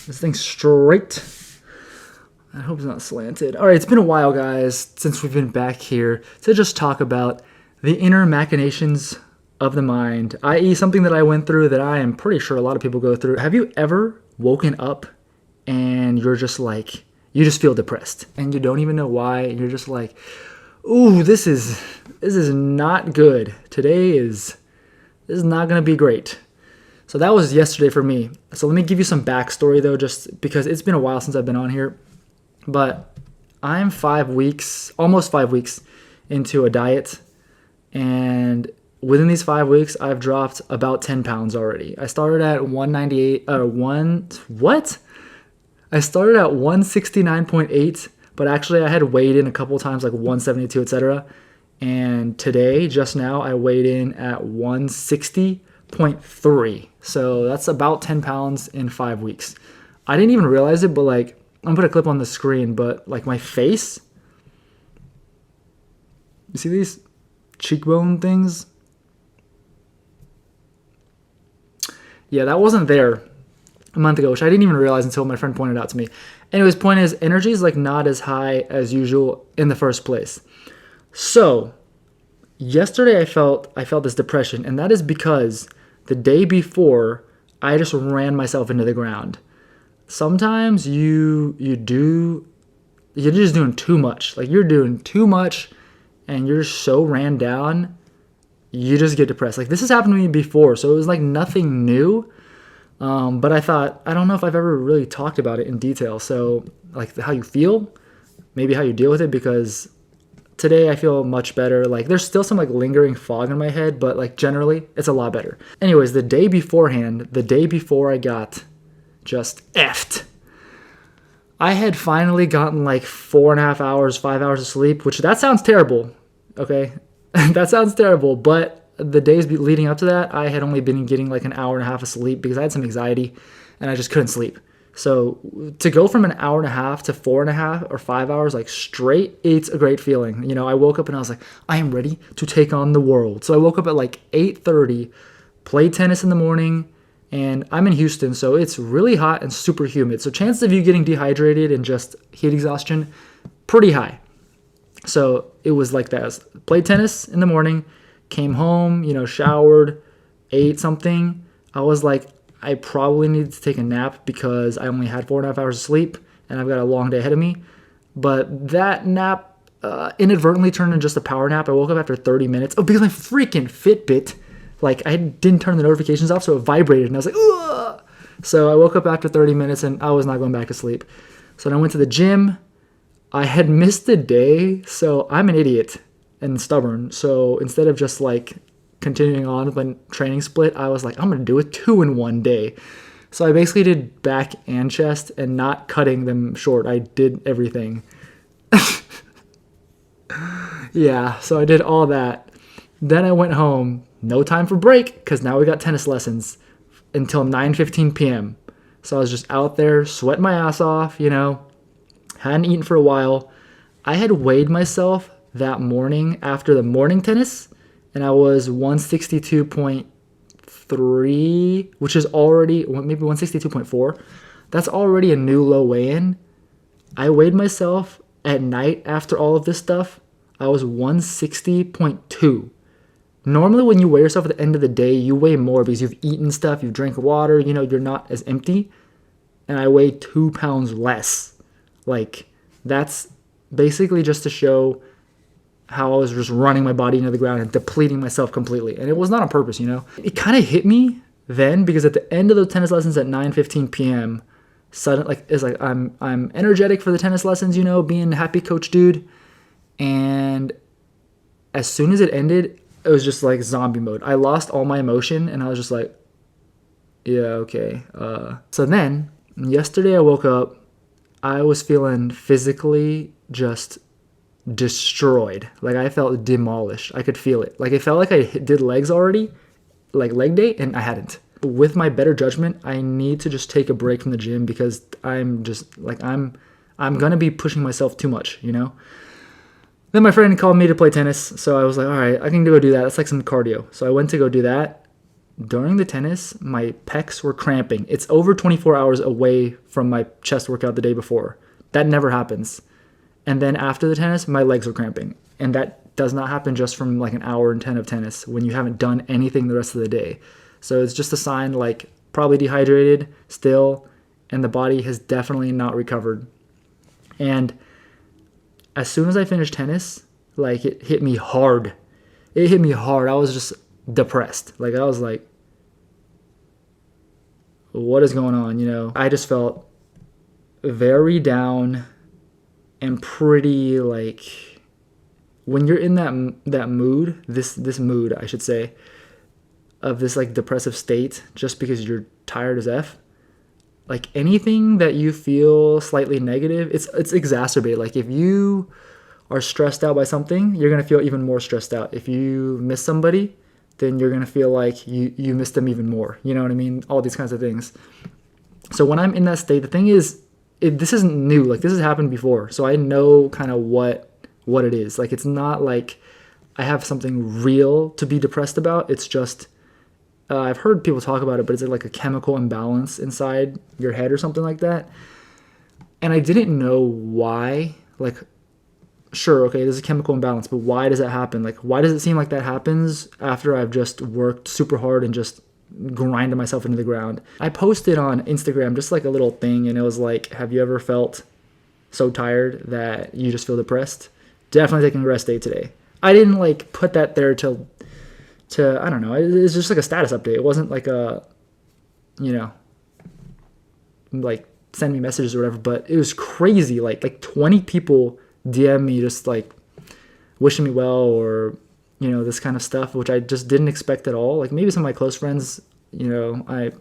this thing straight. I hope it's not slanted. All right, it's been a while, guys, since we've been back here to just talk about the inner machinations of the mind, i.e. something that I went through that I am pretty sure a lot of people go through. Have you ever woken up and you're just like, you just feel depressed and you don't even know why? And you're just like, ooh, this is not good. This is not going to be great. So that was yesterday for me. So let me give you some backstory though, just because it's been a while since I've been on here. But I'm almost 5 weeks into a diet. And within these 5 weeks, I've dropped about 10 pounds already. I started at 198, I started at 169.8, but actually I had weighed in a couple times, like 172, etc. And today, just now, I weighed in at 160.3. So that's about 10 pounds in 5 weeks. I didn't even realize it, but like, I'm gonna put a clip on the screen, but like my face, you see these cheekbone things? Yeah, that wasn't there a month ago, which I didn't even realize until my friend pointed out to me. Anyways, point is, energy is like not as high as usual in the first place. So yesterday I felt this depression, and that is because the day before I just ran myself into the ground. Sometimes you're just doing too much. Like you're doing too much and you're so ran down, you just get depressed. Like this has happened to me before, so it was like nothing new. But I thought, I don't know if I've ever really talked about it in detail. So like how you feel, maybe how you deal with it, because today I feel much better. Like there's still some like lingering fog in my head, but like generally it's a lot better. Anyways, the day before I got just effed, I had finally gotten like 4.5 hours, 5 hours of sleep, which that sounds terrible. Okay. That sounds terrible, but the days leading up to that, I had only been getting like an hour and a half of sleep because I had some anxiety and I just couldn't sleep. So to go from an hour and a half to 4.5 or 5 hours like straight, it's a great feeling. You know, I woke up and I was like, I am ready to take on the world. So I woke up at like 8:30, played tennis in the morning, and I'm in Houston, so it's really hot and super humid. So chances of you getting dehydrated and just heat exhaustion, pretty high. So it was like that. Played tennis in the morning, came home, showered, ate something. I was like, I probably need to take a nap because I only had 4.5 hours of sleep and I've got a long day ahead of me. But that nap inadvertently turned into just a power nap. I woke up after 30 minutes. Oh, because my freaking Fitbit, like I didn't turn the notifications off, so it vibrated and I was like, ugh! So I woke up after 30 minutes and I was not going back to sleep. So then I went to the gym. I had missed the day, so I'm an idiot and stubborn. So instead of just like continuing on with my training split, I was like, I'm going to do it 2 in one day. So I basically did back and chest and not cutting them short. I did everything. Yeah, so I did all that. Then I went home. No time for break because now we got tennis lessons until 9:15 p.m. So I was just out there sweating my ass off, hadn't eaten for a while. I had weighed myself that morning after the morning tennis, and I was 162.3, which is already, maybe 162.4. That's already a new low weigh-in. I weighed myself at night after all of this stuff. I was 160.2. Normally when you weigh yourself at the end of the day, you weigh more because you've eaten stuff, you've drank water, you're not as empty. And I weighed 2 pounds less. Like, that's basically just to show how I was just running my body into the ground and depleting myself completely. And it was not on purpose, It kind of hit me then because at the end of those tennis lessons at 9:15 p.m., I'm energetic for the tennis lessons, being a happy coach dude. And as soon as it ended, it was just like zombie mode. I lost all my emotion and I was just like, yeah, okay. So then yesterday I woke up, I was feeling physically just destroyed. Like I felt demolished. I could feel it. Like it felt like I did legs already, like leg day, and I hadn't. With my better judgment, I need to just take a break from the gym because I'm just like, I'm going to be pushing myself too much, Then my friend called me to play tennis, so I was like, all right, I can go do that. That's like some cardio. So I went to go do that, during the tennis, my pecs were cramping. It's over 24 hours away from my chest workout the day before. That never happens. And then after the tennis, my legs were cramping. And that does not happen just from like an hour and 10 of tennis when you haven't done anything the rest of the day. So it's just a sign, like, probably dehydrated still, and the body has definitely not recovered. And as soon as I finished tennis, like, it hit me hard. It hit me hard. I was just depressed. Like, I was like, what is going on? You know, I just felt very down and pretty, like, when you're in that mood, this mood, I should say, of this like depressive state, just because you're tired as F, like anything that you feel slightly negative, it's exacerbated. Like if you are stressed out by something, you're gonna feel even more stressed out. If you miss somebody, then you're gonna feel like you miss them even more. You know what I mean? All these kinds of things. So when I'm in that state, the thing is, this isn't new. Like, this has happened before, so I know kind of what it is. Like, it's not like I have something real to be depressed about. It's just I've heard people talk about it, but it's like a chemical imbalance inside your head or something like that. And I didn't know why. Like, sure, okay, there's a chemical imbalance, but why does that happen? Like, why does it seem like that happens after I've just worked super hard and just grinded myself into the ground? I posted on Instagram just like a little thing, and it was like, have you ever felt so tired that you just feel depressed? Definitely taking a rest day today. I didn't like put that there to I don't know. It's just like a status update. It wasn't like a, you know, like send me messages or whatever, but it was crazy. Like 20 people DM me just like wishing me well, or, you know, this kind of stuff, which I just didn't expect at all. Like maybe some of my close friends, you know,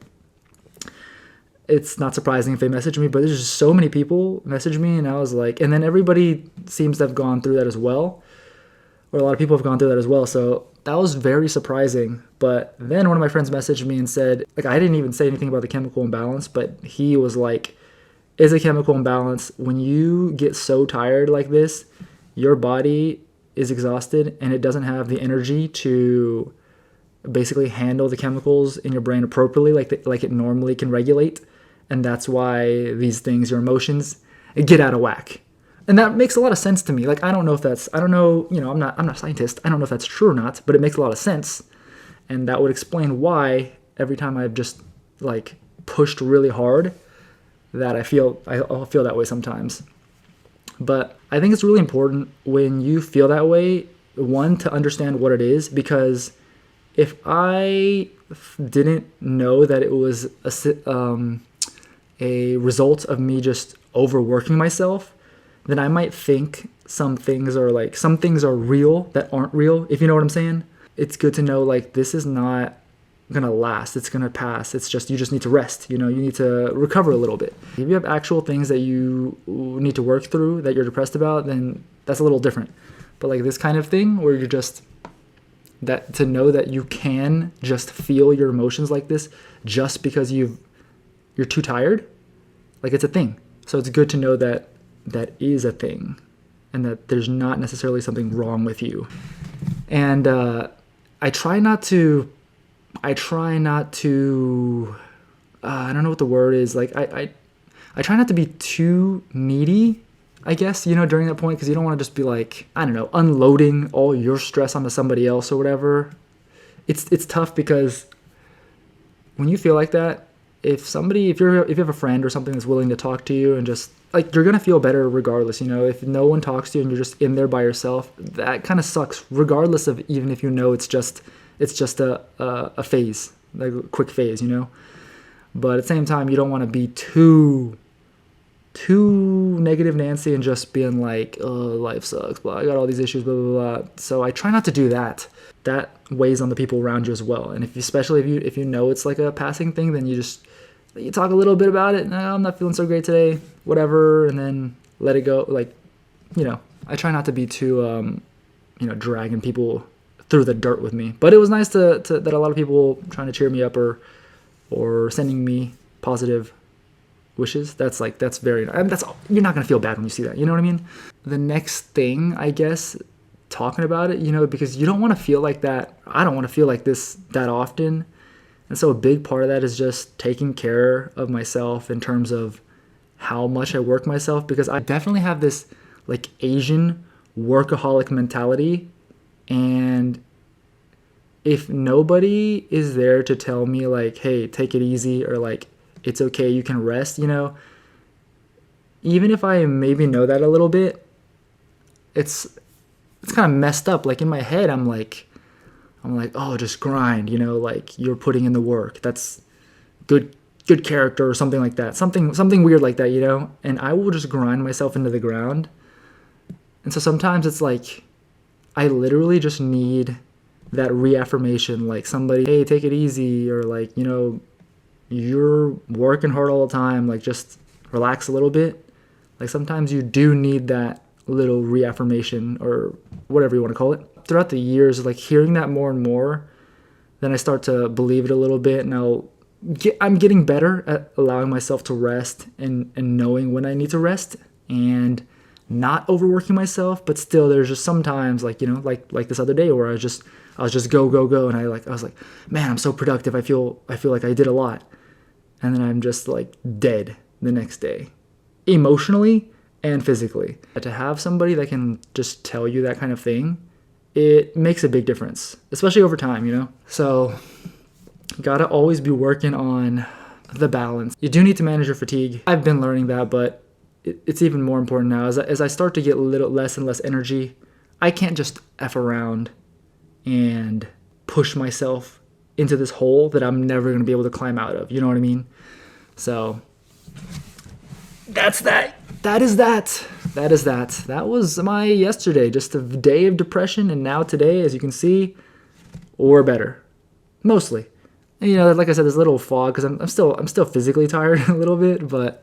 it's not surprising if they message me, but there's just so many people message me, and I was like, and then everybody seems to have gone through that as well, or a lot of people have gone through that as well. So that was very surprising. But then one of my friends messaged me and said, like, I didn't even say anything about the chemical imbalance, but he was like, is a chemical imbalance when you get so tired like this, your body is exhausted and it doesn't have the energy to basically handle the chemicals in your brain appropriately, like it normally can regulate. And that's why these things, your emotions, get out of whack. And that makes a lot of sense to me. Like, I don't know, you know, I'm not a scientist. I don't know if that's true or not, but it makes a lot of sense. And that would explain why every time I've just like pushed really hard, that I'll feel that way sometimes. But I think it's really important when you feel that way, one, to understand what it is, because if I didn't know that it was a result of me just overworking myself, then I might think some things are real that aren't real, if you know what I'm saying. It's good to know, like, this is not gonna last, it's gonna pass. It's just, you just need to rest, you know, you need to recover a little bit. If you have actual things that you need to work through that you're depressed about, then that's a little different. But like this kind of thing where you're just, that to know that you can just feel your emotions like this just because you're too tired, like, it's a thing. So it's good to know that that is a thing, and that there's not necessarily something wrong with you. And I try not to I don't know what the word is. Like, I try not to be too needy, I guess, you know, during that point, because you don't want to just be like, I don't know, unloading all your stress onto somebody else or whatever. It's tough, because when you feel like that, if you have a friend or something that's willing to talk to you, and just like, you're gonna feel better regardless, you know. If no one talks to you and you're just in there by yourself, that kind of sucks, regardless of, even if you know it's just a phase, like a quick phase, you know. But at the same time, you don't want to be too negative Nancy and just being like, oh, life sucks, blah, I got all these issues, blah, blah, blah. So I try not to do that. That weighs on the people around you as well. And especially if you know it's like a passing thing, then you talk a little bit about it. No, I'm not feeling so great today, whatever, and then let it go. Like, you know, I try not to be too, dragging people through the dirt with me. But it was nice that a lot of people trying to cheer me up or sending me positive wishes. That's very, you're not gonna feel bad when you see that. You know what I mean? The next thing, I guess, talking about it, you know, because you don't want to feel like that. I don't want to feel like this that often. And so a big part of that is just taking care of myself in terms of how much I work myself, because I definitely have this like Asian workaholic mentality. And if nobody is there to tell me like, hey, take it easy, or like, it's okay, you can rest, even if I maybe know that a little bit, it's kind of messed up. Like in my head, I'm like, oh, just grind, like you're putting in the work. That's good character or something like that. Something weird like that, and I will just grind myself into the ground. And so sometimes it's like I literally just need that reaffirmation, like somebody, hey, take it easy, or like, you're working hard all the time, like just relax a little bit. Like sometimes you do need that little reaffirmation, or whatever you want to call it. Throughout the years, like hearing that more and more, then I start to believe it a little bit. And I'm getting better at allowing myself to rest, and knowing when I need to rest, and not overworking myself. But still, there's just sometimes like, like this other day where I was just go, and I was like, man, I'm so productive. I feel like I did a lot. And then I'm just like dead the next day, emotionally and physically. To have somebody that can just tell you that kind of thing, it makes a big difference, especially over time, So gotta always be working on the balance. You do need to manage your fatigue. I've been learning that, but it's even more important now. As I start to get a little less and less energy, I can't just F around and push myself into this hole that I'm never going to be able to climb out of. You know what I mean? So that's that. That is that. That was my yesterday. Just a day of depression. And now today, as you can see, we're better. Mostly. And, like I said, there's a little fog because I'm still physically tired a little bit, but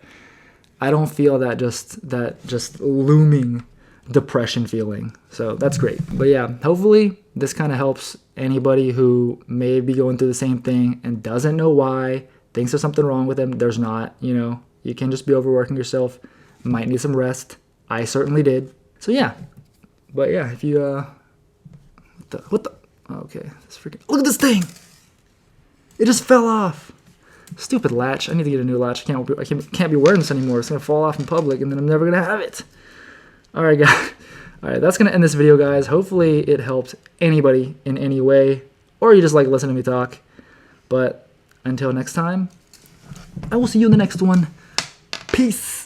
I don't feel that just looming depression feeling. So that's great. But yeah, hopefully this kind of helps anybody who may be going through the same thing and doesn't know why, thinks there's something wrong with them. There's not. You can just be overworking yourself. Might need some rest. I certainly did. So yeah. But yeah, if you what the okay, it's freaking, look at this thing. It just fell off. Stupid latch. I need to get a new latch. I can't be wearing this anymore. It's gonna fall off in public, and then I'm never gonna have it. All right, guys. All right, that's gonna end this video, guys. Hopefully, it helped anybody in any way, or you just like listening to me talk. But until next time, I will see you in the next one. Peace.